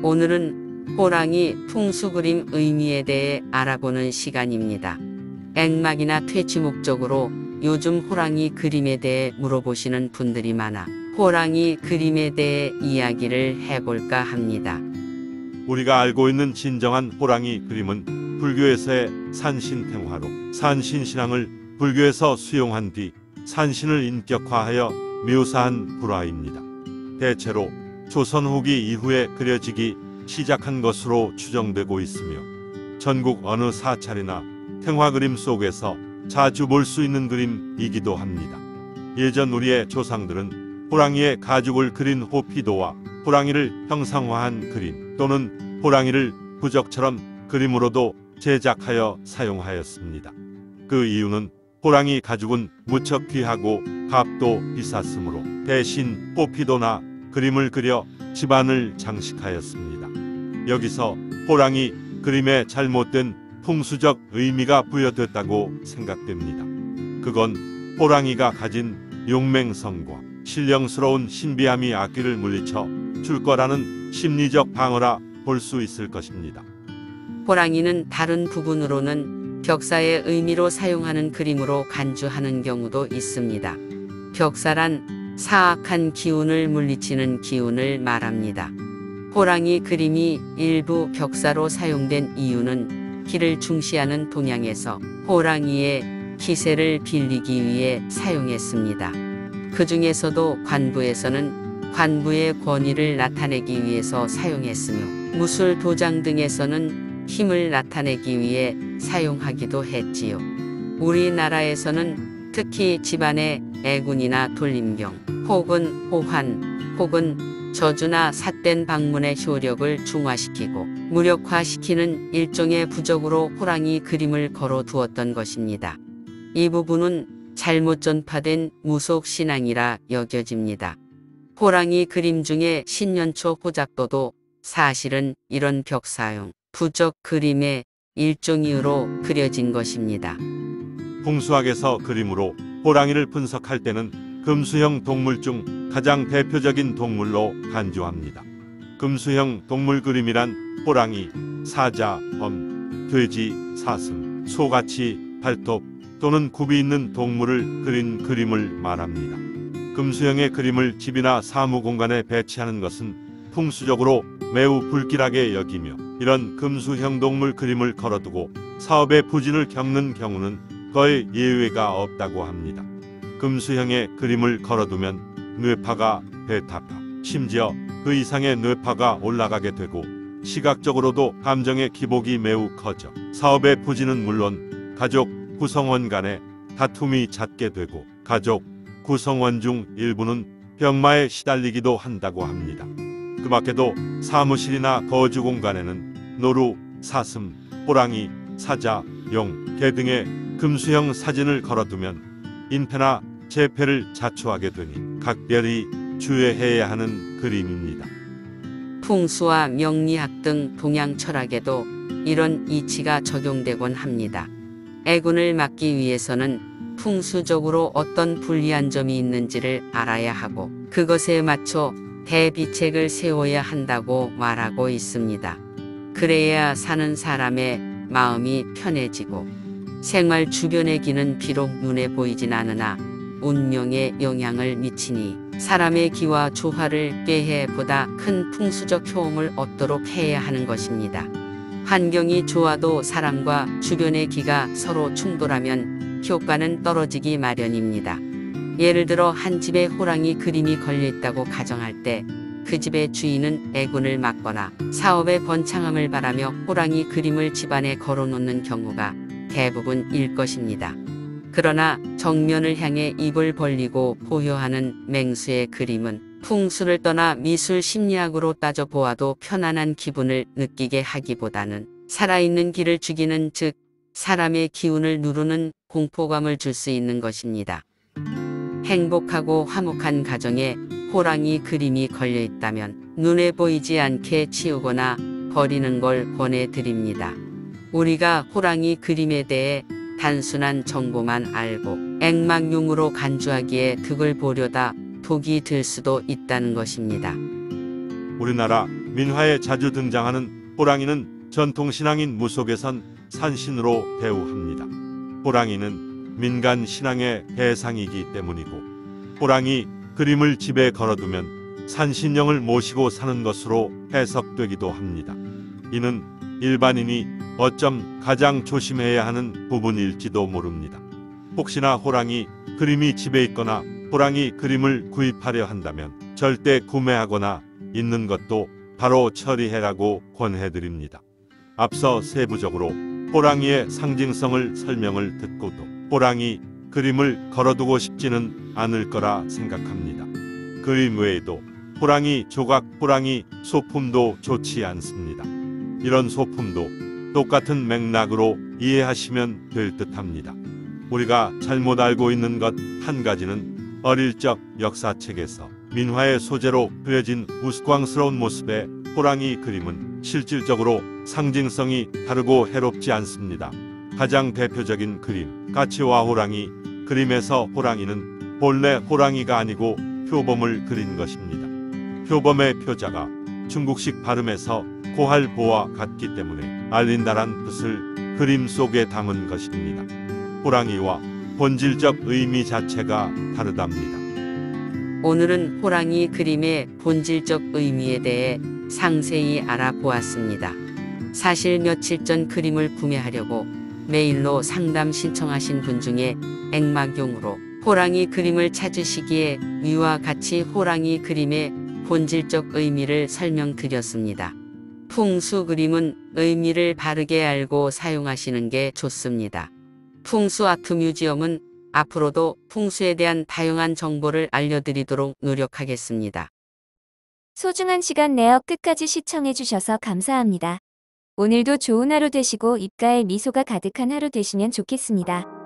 오늘은 호랑이 풍수 그림 의미에 대해 알아보는 시간입니다. 액막이나 퇴치 목적으로 요즘 호랑이 그림에 대해 물어보시는 분들이 많아 호랑이 그림에 대해 이야기를 해볼까 합니다. 우리가 알고 있는 진정한 호랑이 그림은 불교에서의 산신탱화로 산신신앙을 불교에서 수용한 뒤 산신을 인격화하여 묘사한 불화입니다. 대체로 조선 후기 이후에 그려지기 시작한 것으로 추정되고 있으며 전국 어느 사찰이나 탱화 그림 속에서 자주 볼 수 있는 그림이기도 합니다. 예전 우리의 조상들은 호랑이의 가죽을 그린 호피도와 호랑이를 형상화한 그림 또는 호랑이를 부적처럼 그림으로도 제작하여 사용하였습니다. 그 이유는 호랑이 가죽은 무척 귀하고 값도 비쌌으므로 대신 호피도나 그림을 그려 집안을 장식하였습니다. 여기서 호랑이 그림에 잘못된 풍수적 의미가 부여됐다고 생각됩니다. 그건 호랑이가 가진 용맹성과 신령스러운 신비함이 악귀를 물리쳐 줄 거라는 심리적 방어라 볼 수 있을 것입니다. 호랑이는 다른 부분으로는 벽사의 의미로 사용하는 그림으로 간주하는 경우도 있습니다. 벽사란 사악한 기운을 물리치는 기운을 말합니다. 호랑이 그림이 일부 벽사로 사용된 이유는 기를 중시하는 동양에서 호랑이의 기세를 빌리기 위해 사용했습니다. 그 중에서도 관부에서는 관부의 권위를 나타내기 위해서 사용했으며 무술 도장 등에서는 힘을 나타내기 위해 사용하기도 했지요. 우리나라에서는 특히 집안의 애군이나 돌림경 혹은 호환 혹은 저주나 삿된 방문의 효력을 중화시키고 무력화시키는 일종의 부적으로 호랑이 그림을 걸어 두었던 것입니다. 이 부분은 잘못 전파된 무속 신앙이라 여겨집니다. 호랑이 그림 중에 신년초 호작도도 사실은 이런 벽사용 부적 그림의 일종이로 그려진 것입니다. 풍수학에서 그림으로 호랑이를 분석할 때는 금수형 동물 중 가장 대표적인 동물로 간주합니다. 금수형 동물 그림이란 호랑이, 사자, 범, 돼지, 사슴, 소같이 발톱 또는 굽이 있는 동물을 그린 그림을 말합니다. 금수형의 그림을 집이나 사무 공간에 배치하는 것은 풍수적으로 매우 불길하게 여기며 이런 금수형 동물 그림을 걸어두고 사업의 부진을 겪는 경우는 거의 예외가 없다고 합니다. 금수형의 그림을 걸어두면 뇌파가 배타파, 심지어 그 이상의 뇌파가 올라가게 되고 시각적으로도 감정의 기복이 매우 커져 사업의 부진은 물론 가족 구성원 간의 다툼이 잦게 되고 가족 구성원 중 일부는 병마에 시달리기도 한다고 합니다. 그 밖에도 사무실이나 거주 공간에는 노루, 사슴, 호랑이, 사자, 용, 개 등의 금수형 사진을 걸어두면 인패나 재패를 자초하게 되니 각별히 주의해야 하는 그림입니다. 풍수와 명리학 등 동양 철학에도 이런 이치가 적용되곤 합니다. 애군을 막기 위해서는 풍수적으로 어떤 불리한 점이 있는지를 알아야 하고 그것에 맞춰 대비책을 세워야 한다고 말하고 있습니다. 그래야 사는 사람의 마음이 편해지고 생활 주변의 기는 비록 눈에 보이진 않으나 운명에 영향을 미치니 사람의 기와 조화를 꾀해 보다 큰 풍수적 효험을 얻도록 해야 하는 것입니다. 환경이 좋아도 사람과 주변의 기가 서로 충돌하면 효과는 떨어지기 마련입니다. 예를 들어 한 집에 호랑이 그림이 걸려있다고 가정할 때 그 집의 주인은 애군을 막거나 사업의 번창함을 바라며 호랑이 그림을 집안에 걸어놓는 경우가 대부분일 것입니다. 그러나 정면을 향해 입을 벌리고 포효하는 맹수의 그림은 풍수를 떠나 미술 심리학으로 따져보아도 편안한 기분을 느끼게 하기보다는 살아있는 기를 죽이는 즉 사람의 기운을 누르는 공포감을 줄 수 있는 것입니다. 행복하고 화목한 가정에 호랑이 그림이 걸려 있다면 눈에 보이지 않게 치우거나 버리는 걸 권해드립니다. 우리가 호랑이 그림에 대해 단순한 정보만 알고 액막용으로 간주하기에 득을 보려다 독이 들 수도 있다는 것입니다. 우리나라 민화에 자주 등장하는 호랑이는 전통신앙인 무속에선 산신으로 대우합니다. 호랑이는 민간 신앙의 대상이기 때문이고 호랑이 그림을 집에 걸어두면 산신령을 모시고 사는 것으로 해석되기도 합니다. 이는 일반인이 어쩜 가장 조심해야 하는 부분일지도 모릅니다. 혹시나 호랑이 그림이 집에 있거나 호랑이 그림을 구입하려 한다면 절대 구매하거나 있는 것도 바로 처리해라고 권해드립니다. 앞서 세부적으로 호랑이의 상징성을 설명을 듣고도 호랑이 그림을 걸어두고 싶지는 않을 거라 생각합니다. 그림 외에도 호랑이 조각, 호랑이 소품도 좋지 않습니다. 이런 소품도 똑같은 맥락으로 이해하시면 될 듯합니다. 우리가 잘못 알고 있는 것 한 가지는 어릴 적 역사책에서 민화의 소재로 그려진 우스꽝스러운 모습의 호랑이 그림은 실질적으로 상징성이 다르고 해롭지 않습니다. 가장 대표적인 그림, 까치와 호랑이 그림에서 호랑이는 본래 호랑이가 아니고 표범을 그린 것입니다. 표범의 표자가 중국식 발음에서 고할보와 같기 때문에 알린다란 뜻을 그림 속에 담은 것입니다. 호랑이와 본질적 의미 자체가 다르답니다. 오늘은 호랑이 그림의 본질적 의미에 대해 상세히 알아보았습니다. 사실 며칠 전 그림을 구매하려고 메일로 상담 신청하신 분 중에 액막용으로 호랑이 그림을 찾으시기에 위와 같이 호랑이 그림의 본질적 의미를 설명드렸습니다. 풍수 그림은 의미를 바르게 알고 사용하시는 게 좋습니다. 풍수 아트 뮤지엄은 앞으로도 풍수에 대한 다양한 정보를 알려드리도록 노력하겠습니다. 소중한 시간 내어 끝까지 시청해주셔서 감사합니다. 오늘도 좋은 하루 되시고 입가에 미소가 가득한 하루 되시면 좋겠습니다.